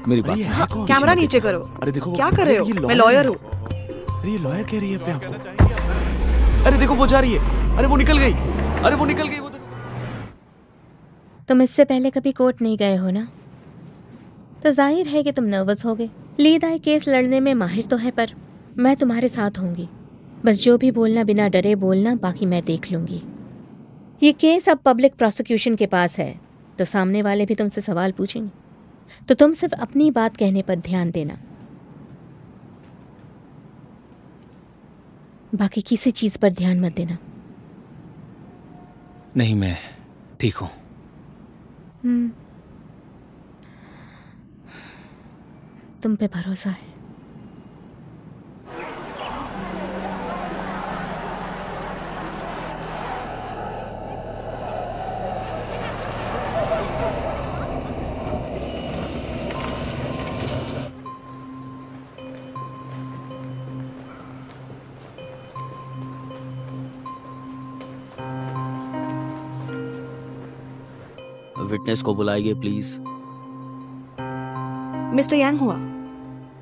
मेरी बात सुनो। कैमरा नीचे करो। अरे देखो क्या कर रहे हो? मैं लॉयर हूँ। अरे ये लॉयर कह रही है अपने आप को। अरे देखो वो जा रही है। अरे वो निकल गई। अरे वो निकल गई। वो तुम इससे पहले कभी कोर्ट नहीं गए हो ना, तो जाहिर है कि तुम नर्वस होगे। लीड आई केस लड़ने में माहिर तो है, पर मैं तुम्हारे साथ होंगी। बस जो भी बोलना बिना डरे बोलना, बाकी मैं देख लूंगी। ये केस अब पब्लिक प्रोसिक्यूशन के पास है, तो सामने वाले भी तुमसे सवाल पूछेंगे, तो तुम सिर्फ अपनी बात कहने पर ध्यान देना, बाकी किसी चीज पर ध्यान मत देना। नहीं, मैं ठीक हूँ। तुम पे भरोसा है। विटनेस को बुलाइए प्लीज। मिस्टर यांग हुआ,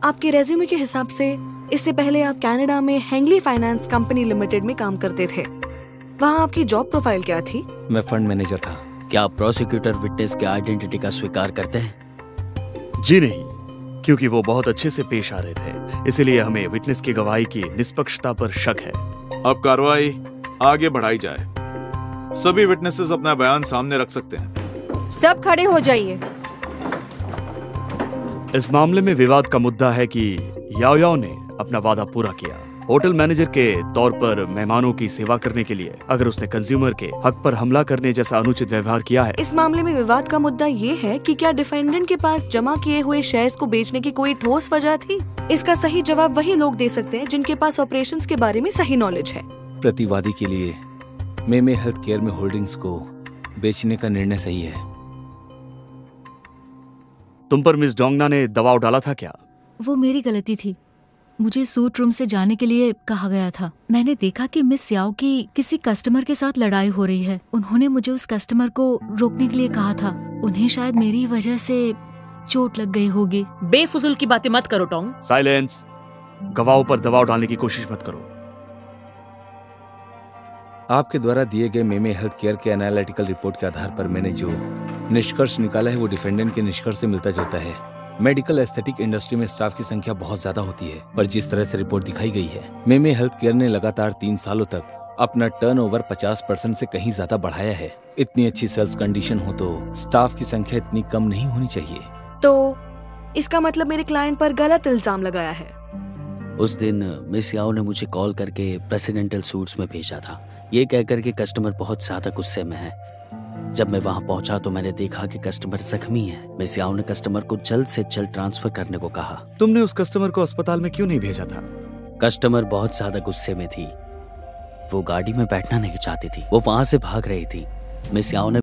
आपके रेज्यूमे के हिसाब से इससे पहले आप कनाडा में हैंगली फाइनेंस कंपनी लिमिटेड में काम करते थे। वहाँ आपकी जॉब प्रोफाइल क्या थी? मैं फंड मैनेजर था। क्या आप प्रोसिक्यूटर विटनेस के आइडेंटिटी का स्वीकार करते हैं? जी नहीं, क्योंकि वो बहुत अच्छे से पेश आ रहे थे, इसलिए हमें विटनेस की गवाही की निष्पक्षता पर शक है। अब कार्रवाई आगे बढ़ाई जाए। सभी विटनेसेस अपना बयान सामने रख सकते हैं। सब खड़े हो जाइए। इस मामले में विवाद का मुद्दा है कि याओ याओ ने अपना वादा पूरा किया। होटल मैनेजर के तौर पर मेहमानों की सेवा करने के लिए अगर उसने कंज्यूमर के हक पर हमला करने जैसा अनुचित व्यवहार किया है। इस मामले में विवाद का मुद्दा ये है कि क्या डिफेंडेंट के पास जमा किए हुए शेयर्स को बेचने की कोई ठोस वजह थी? इसका सही जवाब वही लोग दे सकते हैं जिनके पास ऑपरेशंस के बारे में सही नॉलेज है। प्रतिवादी के लिए मेमे हेल्थ केयर में होल्डिंग्स को बेचने का निर्णय सही है। तुम पर मिस डोंगना ने दबाव डाला था क्या? वो मेरी गलती थी। मुझे सूट रूम से जाने के लिए कहा गया था। मैंने देखा कि मिस याओ की किसी कस्टमर के साथ लड़ाई हो रही है। उन्होंने मुझे उस कस्टमर को रोकने के लिए कहा था। उन्हें शायद मेरी वजह से चोट लग गई होगी। बेफुजुल की बातें मत करो टोंग। साइलेंस। गवाहों पर दबाव डालने की कोशिश मत करो। आपके द्वारा दिए गए मेमे हेल्थ केयर के एनालिटिकल रिपोर्ट के आधार पर मैंने जो निष्कर्ष निकाला है वो डिफेंडेंट के निष्कर्ष से मिलता जुलता है। मेडिकल एस्थेटिक इंडस्ट्री में स्टाफ की संख्या बहुत ज्यादा होती है, पर जिस तरह से रिपोर्ट दिखाई गई है, मेमे हेल्थ केयर ने लगातार 3 सालों तक अपना टर्नओवर 50% से कहीं ज्यादा बढ़ाया है। इतनी अच्छी सेल्स कंडीशन हो तो स्टाफ की संख्या इतनी कम नहीं होनी चाहिए। तो इसका मतलब मेरे क्लाइंट पर गलत इल्जाम लगाया है। उस दिन मिस याओ ने मुझे कॉल करके प्रेसिडेंटल सूट्स में भेजा था, ये कहकर के कस्टमर बहुत ज्यादा गुस्से में है। जब मैं वहां पहुंचा तो मैंने देखा कि कस्टमर जख्मी है। मिस याओ ने कस्टमर को जल्द से जल्द ट्रांसफर करने को कहा। तुमने उस कस्टमर को अस्पताल में क्यों नहीं भेजा था? कस्टमर बहुत ज्यादा गुस्से में थी। वो गाड़ी में बैठना नहीं चाहती थी। वो वहां से भाग रही थी। मिस याओ ने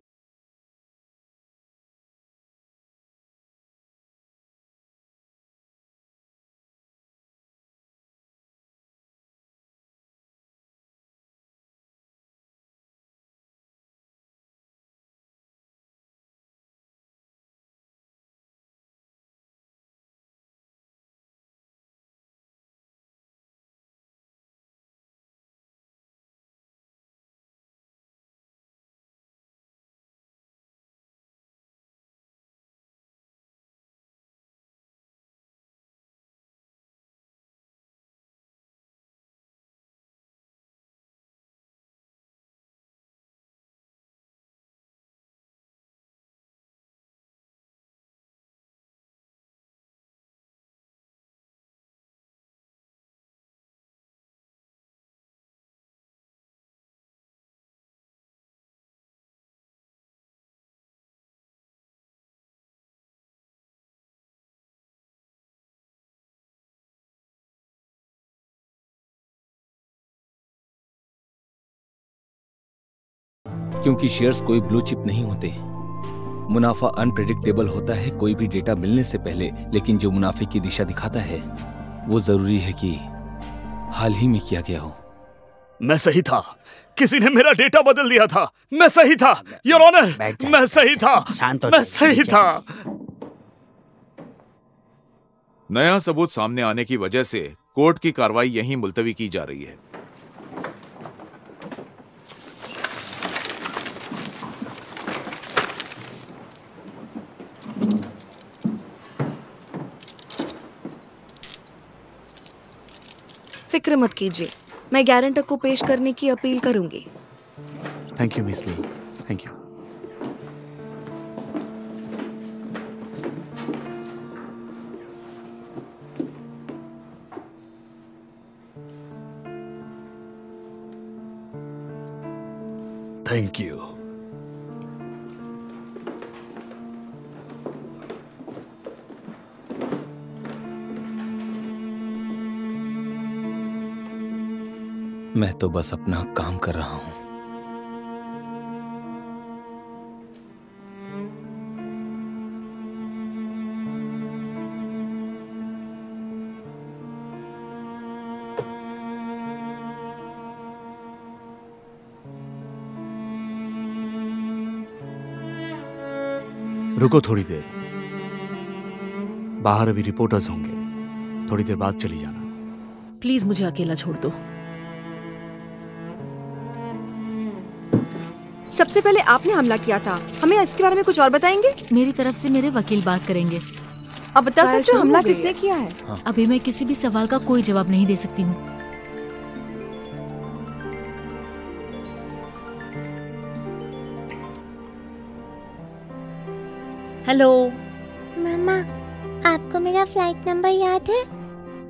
क्योंकि शेयर्स कोई ब्लू चिप नहीं होते। मुनाफा अनप्रेडिक्टेबल होता है कोई भी डेटा मिलने से पहले, लेकिन जो मुनाफे की दिशा दिखाता है वो जरूरी है कि हाल ही में किया गया हो। मैं सही था। किसी ने मेरा डेटा बदल दिया था। मैं सही था योर ऑनर। मैं सही था। मैं सही था। नया सबूत सामने आने की वजह से कोर्ट की कार्रवाई यहीं मुलतवी की जा रही है। फिक्र मत कीजिए, मैं गारंटर को पेश करने की अपील करूंगी। Thank you miss Lee, thank you. Thank you. मैं तो बस अपना काम कर रहा हूं। रुको थोड़ी देर, बाहर अभी रिपोर्टर्स होंगे, थोड़ी देर बाद चली जाना। प्लीज मुझे अकेला छोड़ दो। सबसे पहले आपने हमला किया था, हमें इसके बारे में कुछ और बताएंगे? मेरी तरफ से मेरे वकील बात करेंगे। अब बता सकते हो हमला किसने किया है? अभी मैं किसी भी सवाल का कोई जवाब नहीं दे सकती हूँ। हेलो मामा, आपको मेरा फ्लाइट नंबर याद है?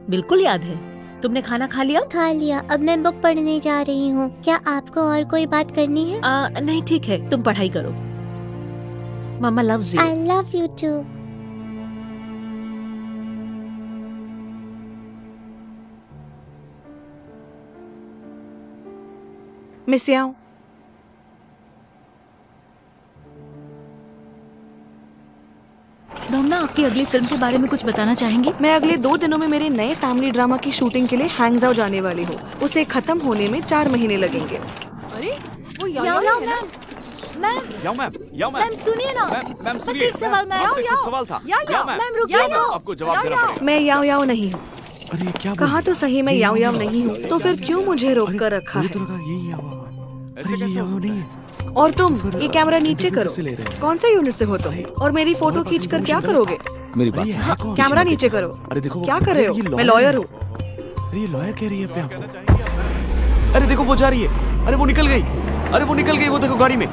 बिल्कुल याद है। तुमने खाना खा लिया? खा लिया, अब मैं बुक पढ़ने जा रही हूँ। क्या आपको और कोई बात करनी है? नहीं ठीक है, तुम पढ़ाई करो। Mama loves you. I love you too. Miss याओ, डोमना, आपकी अगली फिल्म के बारे में कुछ बताना चाहेंगी? मैं अगले 2 दिनों में मेरे नए फैमिली ड्रामा की शूटिंग के लिए हैंगजाओ जाने वाली हूँ। उसे खत्म होने में 4 महीने लगेंगे। अरे वो याओ मैम सुनिए ना, बस एक सवाल मैम। सवाल था। मैम रुकिए ना, आपको जवाब देना पड़ेगा। मैं याओ याओ नहीं हूँ। अरे क्या कहा तो सही मैं याओ याओ नहीं हूँ, तो फिर क्यों मुझे रोक कर रखा है? और तुम ये कैमरा नीचे करो। कौन से यूनिट से हो तुम? और मेरी फोटो खींच कर क्या करोगे? मेरी बात सुनो। कैमरा नीचे करो। अरे देखो क्या कर रहे हो? मैं लॉयर हूँ। अरे ये लॉयर कह रही है अपने आप को। अरे देखो वो जा रही है। अरे वो निकल गई। अरे वो निकल गई, वो देखो गाड़ी में।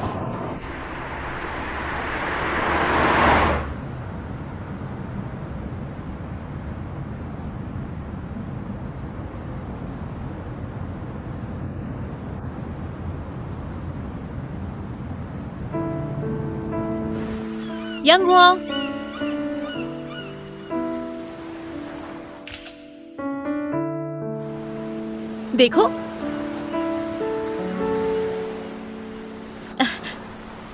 यंग हुआ। देखो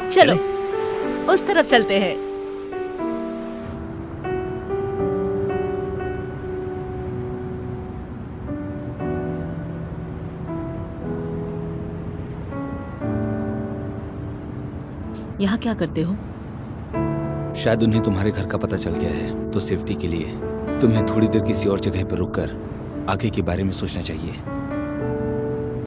चलो उस तरफ चलते हैं। यहाँ क्या करते हो? शायद उन्हें तुम्हारे घर का पता चल गया है, तो सेफ्टी के लिए तुम्हें थोड़ी देर किसी और जगह पर रुककर आगे के बारे में सोचना चाहिए।